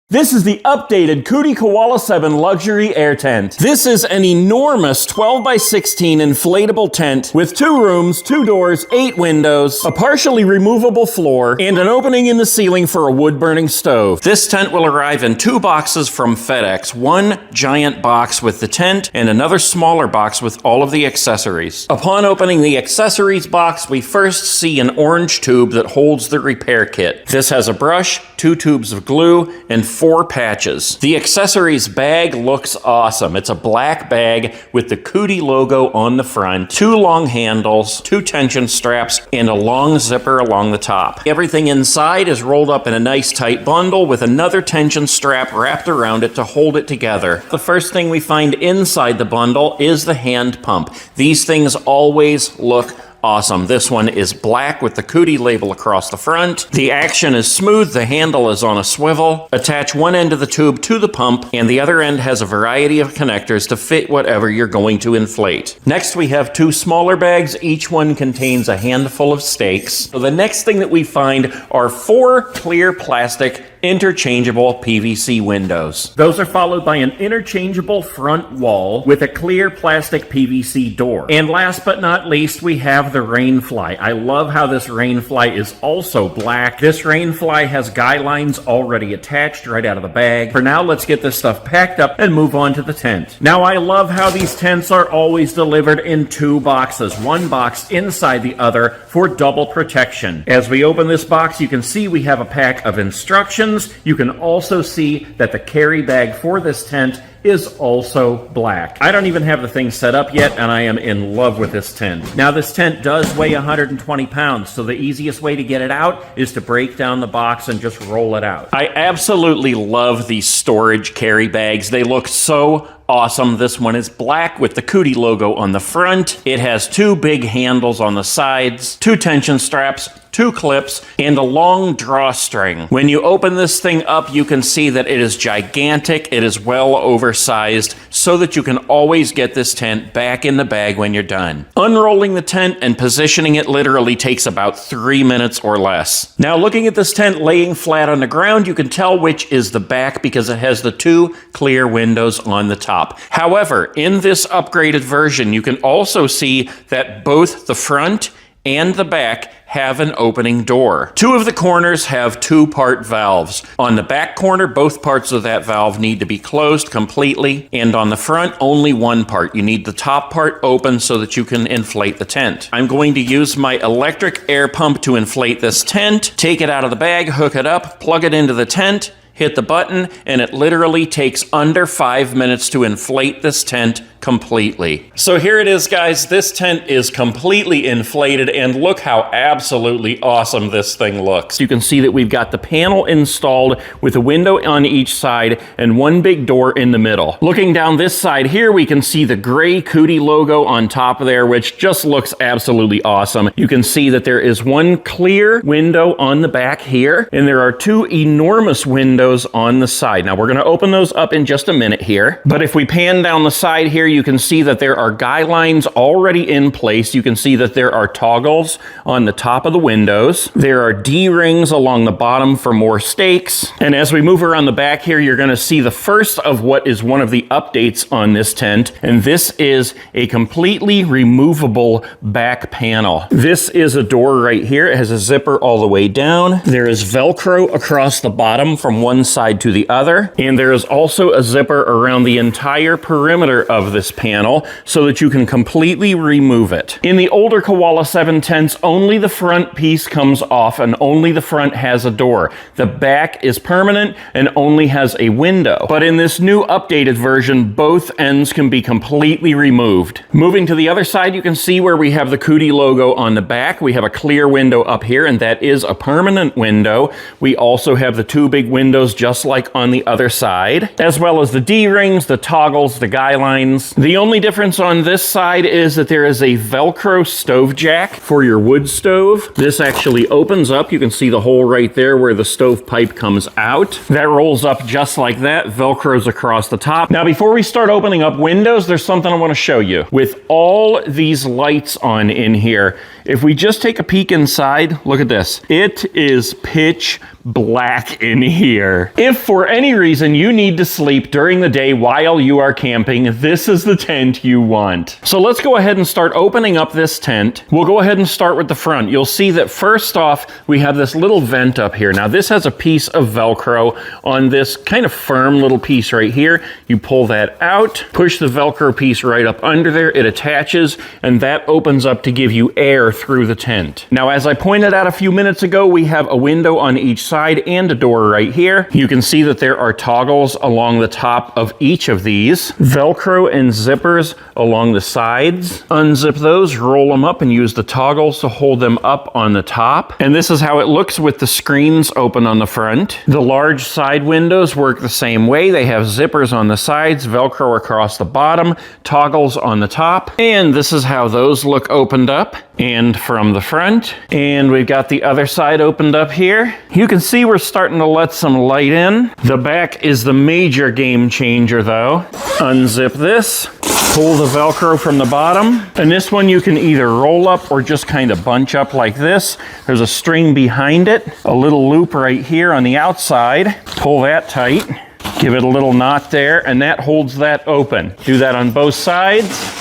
This is the updated Coody Koala 7 luxury air tent. This is an enormous 12 by 16 inflatable tent with 2 rooms, 2 doors, 8 windows, a partially removable floor, and an opening in the ceiling for a wood-burning stove. This tent will arrive in 2 boxes from FedEx, 1 giant box with the tent and another smaller box with all of the accessories. Upon opening the accessories box, we first see an orange tube that holds the repair kit. This has a brush, 2 tubes of glue, and 4 patches. The accessories bag looks awesome. It's a black bag with the Coody logo on the front, 2 long handles, 2 tension straps, and a long zipper along the top. Everything inside is rolled up in a nice tight bundle with another tension strap wrapped around it to hold it together. The first thing we find inside the bundle is the hand pump. These things always look awesome. This one is black with the Coody label across the front. The action is smooth, the handle is on a swivel. Attach one end of the tube to the pump, and the other end has a variety of connectors to fit whatever you're going to inflate. Next, we have 2 smaller bags. Each one contains a handful of stakes. So the next thing that we find are 4 clear plastic interchangeable PVC windows. Those are followed by an interchangeable front wall with a clear plastic PVC door. And last but not least, we have the Rainfly. I love how this Rainfly is also black. This Rainfly has guy lines already attached right out of the bag. For now, let's get this stuff packed up and move on to the tent. Now, I love how these tents are always delivered in 2 boxes, 1 box inside the other for double protection. As we open this box, you can see we have a pack of instructions. You can also see that the carry bag for this tent is also black. I don't even have the thing set up yet, and I am in love with this tent. Now, this tent does weigh 120 pounds, so the easiest way to get it out is to break down the box and just roll it out. I absolutely love these storage carry bags. They look so awesome. This one is black with the Coody logo on the front. It has 2 big handles on the sides, 2 tension straps, 2 clips, and a long drawstring. When you open this thing up, you can see that it is gigantic. It is well oversized so that you can always get this tent back in the bag when you're done. Unrolling the tent and positioning it literally takes about 3 minutes or less. Now, looking at this tent laying flat on the ground, you can tell which is the back because it has the 2 clear windows on the top. However, in this upgraded version, you can also see that both the front and the back have an opening door. 2 of the corners have 2-part valves. On the back corner, both parts of that valve need to be closed completely, and on the front, only 1 part. You need the top part open so that you can inflate the tent. I'm going to use my electric air pump to inflate this tent, take it out of the bag, hook it up, plug it into the tent, hit the button, and it literally takes under 5 minutes to inflate this tent completely. So here it is, guys. This tent is completely inflated, and look how absolutely awesome this thing looks. You can see that we've got the panel installed with a window on each side and 1 big door in the middle. Looking down this side here, we can see the gray Coody logo on top of there, which just looks absolutely awesome. You can see that there is 1 clear window on the back here, and there are 2 enormous windows on the side. Now, we're going to open those up in just a minute here, but if we pan down the side here, you can see that there are guy lines already in place. You can see that there are toggles on the top of the windows. There are D-rings along the bottom for more stakes. And as we move around the back here, you're going to see the first of what is one of the updates on this tent, and this is a completely removable back panel. This is a door right here. It has a zipper all the way down. There is Velcro across the bottom from one side to the other, and there is also a zipper around the entire perimeter of this panel so that you can completely remove it. In the older Koala 7 tents, only the front piece comes off and only the front has a door. The back is permanent and only has a window. But in this new updated version, both ends can be completely removed. Moving to the other side, you can see where we have the Coody logo on the back. We have a clear window up here, and that is a permanent window. We also have the 2 big windows just like on the other side, as well as the D-rings, the toggles, the guy lines. The only difference on this side is that there is a Velcro stove jack for your wood stove. This actually opens up. You can see the hole right there where the stove pipe comes out. That rolls up just like that, Velcros across the top. Now, before we start opening up windows, there's something I want to show you. With all these lights on in here, If we just take a peek inside, look at this. It is pitch black in here. If for any reason you need to sleep during the day while you are camping, this is the tent you want. So let's go ahead and start opening up this tent. We'll go ahead and start with the front. You'll see that first off, we have this little vent up here. Now this has a piece of Velcro on this kind of firm little piece right here. You pull that out, push the Velcro piece right up under there, it attaches, and that opens up to give you air through the tent. Now, as I pointed out a few minutes ago, we have a window on each side and a door right here. You can see that there are toggles along the top of each of these. Velcro and zippers along the sides. Unzip those, roll them up, and use the toggles to hold them up on the top. And this is how it looks with the screens open on the front. The large side windows work the same way. They have zippers on the sides, Velcro across the bottom, toggles on the top. And this is how those look opened up and from the front. And we've got the other side opened up here. You can see we're starting to let some light in. The back is the major game changer though. Unzip this, pull the Velcro from the bottom, and this one you can either roll up or just kind of bunch up like this. There's a string behind it, a little loop right here on the outside. Pull that tight, give it a little knot there, and that holds that open. Do that on both sides.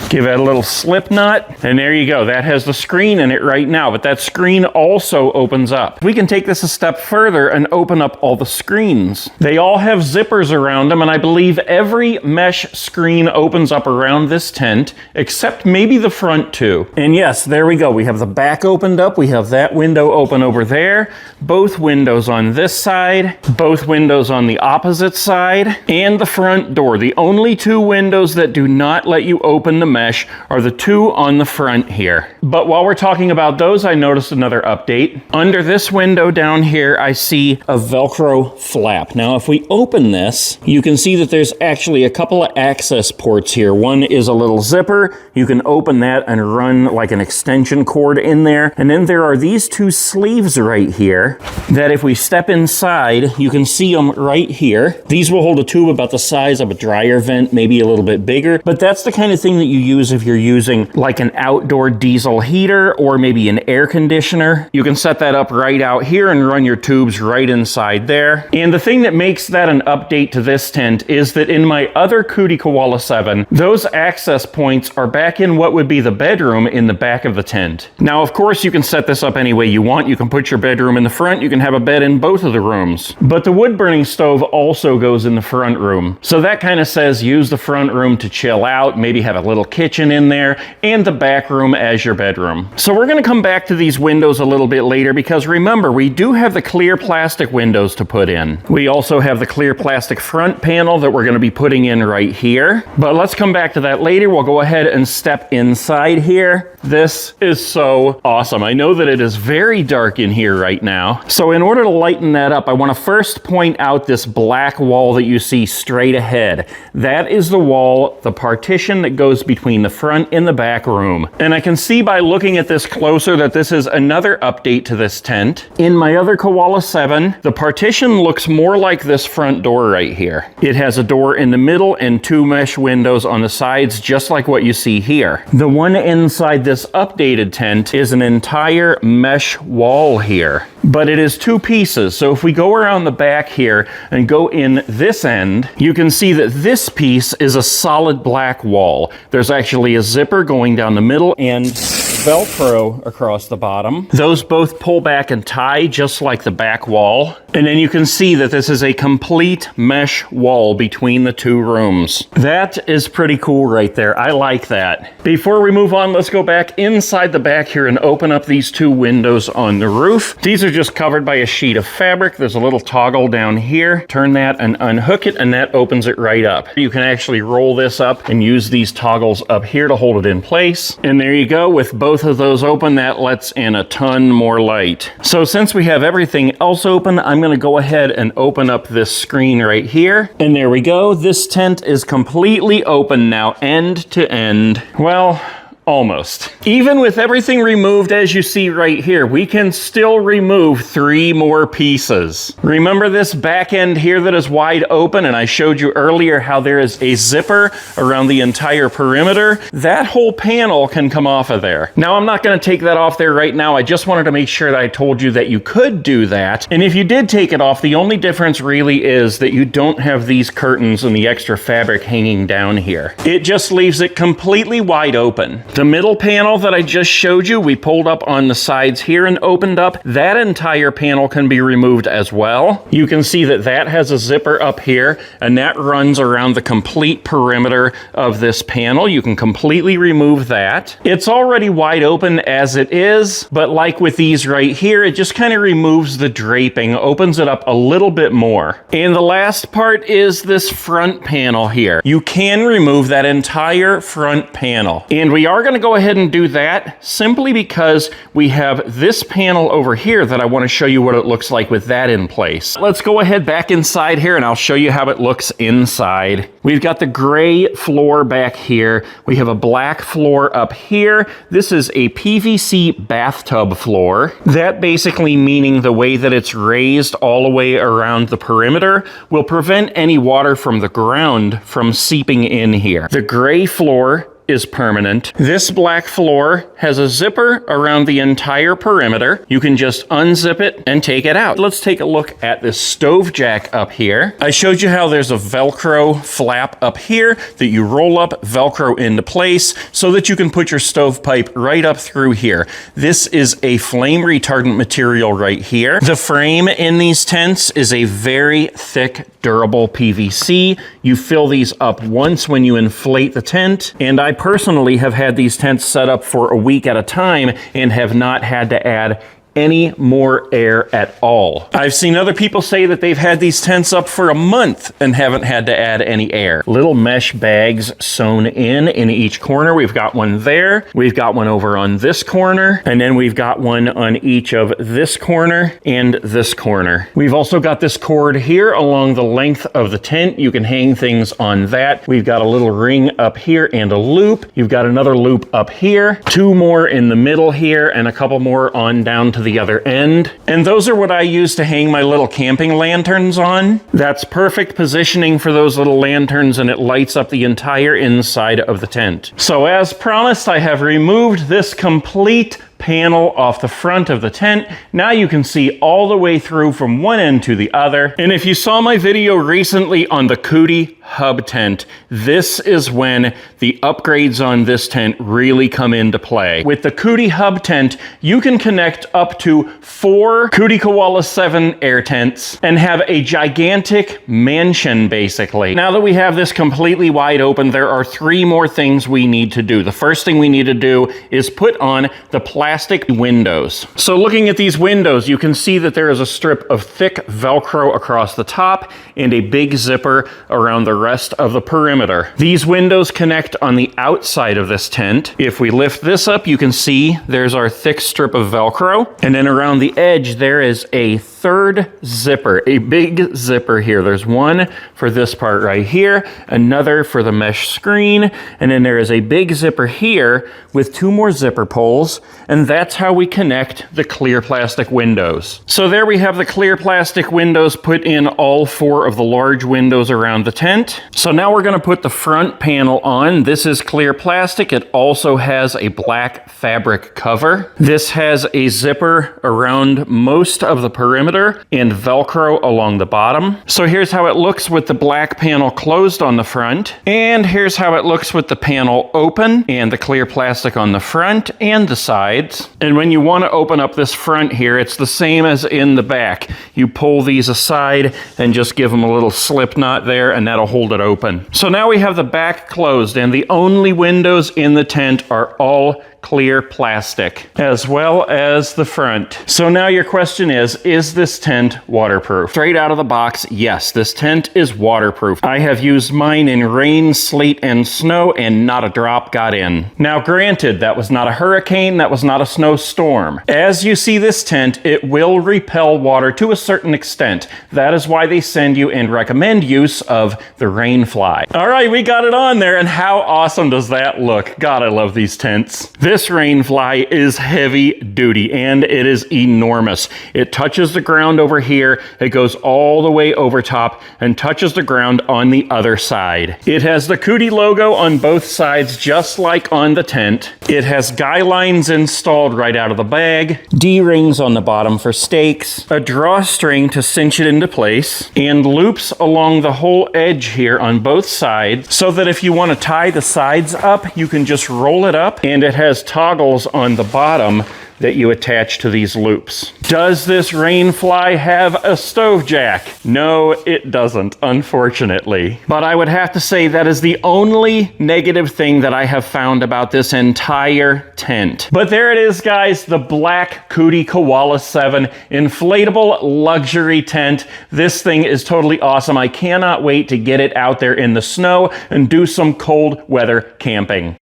Give it a little slip knot, and there you go. That has the screen in it right now, but that screen also opens up. We can take this a step further and open up all the screens. They all have zippers around them, and I believe every mesh screen opens up around this tent, except maybe the front too. And yes, there we go. We have the back opened up. We have that window open over there. Both windows on this side, both windows on the opposite side, and the front door. The only two windows that do not let you open the mesh are the two on the front here. But while we're talking about those, I noticed another update. Under this window down here, I see a Velcro flap. Now, if we open this, you can see that there's actually a couple of access ports here. One is a little zipper. You can open that and run like an extension cord in there. And then there are these two sleeves right here that if we step inside, you can see them right here. These will hold a tube about the size of a dryer vent, maybe a little bit bigger, but that's the kind of thing that you use if you're using like an outdoor diesel heater or maybe an air conditioner. You can set that up right out here and run your tubes right inside there. And the thing that makes that an update to this tent is that in my other Coody Koala 7, those access points are back in what would be the bedroom in the back of the tent. Now, of course, you can set this up any way you want. You can put your bedroom in the front. You can have a bed in both of the rooms. But the wood burning stove also goes in the front room. So that kind of says use the front room to chill out, maybe have a little kitchen in there, and the back room as your bedroom. So we're going to come back to these windows a little bit later because remember, we do have the clear plastic windows to put in. We also have the clear plastic front panel that we're going to be putting in right here. But let's come back to that later. We'll go ahead and step inside here. This is so awesome. I know that it is very dark in here right now. So in order to lighten that up, I want to first point out this black wall that you see straight ahead. That is the wall, the partition that goes between the front and the back room. And I can see by looking at this closer that this is another update to this tent. In my other Koala 7, the partition looks more like this front door right here. It has a door in the middle and two mesh windows on the sides, just like what you see here. The one inside this updated tent is an entire mesh wall here, but it is two pieces. So if we go around the back here and go in this end, you can see that this piece is a solid black wall. There's actually a zipper going down the middle and Velcro across the bottom. Those both pull back and tie just like the back wall. And then you can see that this is a complete mesh wall between the two rooms. That is pretty cool right there. I like that. Before we move on, let's go back inside the back here and open up these two windows on the roof. These are just covered by a sheet of fabric. There's a little toggle down here. Turn that and unhook it, and that opens it right up. You can actually roll this up and use these toggles up here to hold it in place. And there you go. With both of those open, that lets in a ton more light. So since we have everything else open, I'm going to go ahead and open up this screen right here. And there we go. This tent is completely open now, end to end. Well, Almost. Even with everything removed, as you see right here, we can still remove 3 more pieces. Remember this back end here that is wide open, and I showed you earlier how there is a zipper around the entire perimeter? That whole panel can come off of there. Now, I'm not going to take that off there right now. I just wanted to make sure that I told you that you could do that. And if you did take it off, the only difference really is that you don't have these curtains and the extra fabric hanging down here. It just leaves it completely wide open. The middle panel that I just showed you, we pulled up on the sides here and opened up. That entire panel can be removed as well. You can see that that has a zipper up here, and that runs around the complete perimeter of this panel. You can completely remove that. It's already wide open as it is, but like with these right here, it just kind of removes the draping, opens it up a little bit more. And the last part is this front panel here. You can remove that entire front panel. And we are going to go ahead and do that simply because we have this panel over here that I want to show you what it looks like with that in place. Let's go ahead back inside here and I'll show you how it looks inside. We've got the gray floor back here. We have a black floor up here. This is a PVC bathtub floor. That basically meaning the way that it's raised all the way around the perimeter will prevent any water from the ground from seeping in here. The gray floor is permanent. This black floor has a zipper around the entire perimeter. You can just unzip it and take it out. Let's take a look at this stove jack up here. I showed you how there's a Velcro flap up here that you roll up, Velcro into place so that you can put your stovepipe right up through here. This is a flame retardant material right here. The frame in these tents is a very thick, durable PVC. You fill these up once when you inflate the tent, and I personally have had these tents set up for a week at a time and have not had to add any more air at all. I've seen other people say that they've had these tents up for a month and haven't had to add any air. Little mesh bags sewn in each corner. We've got one there. We've got one over on this corner. And then we've got one on each of this corner and this corner. We've also got this cord here along the length of the tent. You can hang things on that. We've got a little ring up here and a loop. You've got another loop up here. 2 more in the middle here and a couple more on down to the other end. And those are what I use to hang my little camping lanterns on. That's perfect positioning for those little lanterns, and it lights up the entire inside of the tent. So as promised, I have removed this complete panel off the front of the tent. Now you can see all the way through from one end to the other. And if you saw my video recently on the Coody hub tent, this is when the upgrades on this tent really come into play. With the Coody hub tent, you can connect up to 4 Coody Koala 7 air tents and have a gigantic mansion basically. Now that we have this completely wide open, there are 3 more things we need to do. The first thing we need to do is put on the plastic windows. So looking at these windows, you can see that there is a strip of thick Velcro across the top and a big zipper around the rest of the perimeter. These windows connect on the outside of this tent. If we lift this up, you can see there's our thick strip of Velcro. And then around the edge, there is a third zipper, a big zipper here. There's one for this part right here, another for the mesh screen, and then there is a big zipper here with 2 more zipper pulls, and that's how we connect the clear plastic windows. So there we have the clear plastic windows put in all 4 of the large windows around the tent. So now we're going to put the front panel on. This is clear plastic. It also has a black fabric cover. This has a zipper around most of the perimeter and Velcro along the bottom. So here's how it looks with the black panel closed on the front, and here's how it looks with the panel open and the clear plastic on the front and the sides. And when you want to open up this front here, it's the same as in the back. You pull these aside and just give them a little slip knot there, and that'll hold it open. So now we have the back closed, and the only windows in the tent are all clear plastic, as well as the front. So now your question is this tent waterproof? Straight out of the box, yes, this tent is waterproof. I have used mine in rain, sleet, and snow, and not a drop got in. Now granted, that was not a hurricane, that was not a snowstorm. As you see this tent, it will repel water to a certain extent. That is why they send you and recommend use of the Rainfly. All right, we got it on there, and how awesome does that look? God, I love these tents. This Rainfly is heavy duty, and it is enormous. It touches the ground over here, it goes all the way over top, and touches the ground on the other side. It has the Coody logo on both sides, just like on the tent. It has guy lines installed right out of the bag, D-rings on the bottom for stakes, a drawstring to cinch it into place, and loops along the whole edge here on both sides, so that if you want to tie the sides up, you can just roll it up, and it has toggles on the bottom that you attach to these loops. Does this Rainfly have a stove jack? No, it doesn't, unfortunately. But I would have to say that is the only negative thing that I have found about this entire tent. But there it is, guys, the black Coody Koala 7 inflatable luxury tent. This thing is totally awesome. I cannot wait to get it out there in the snow and do some cold weather camping.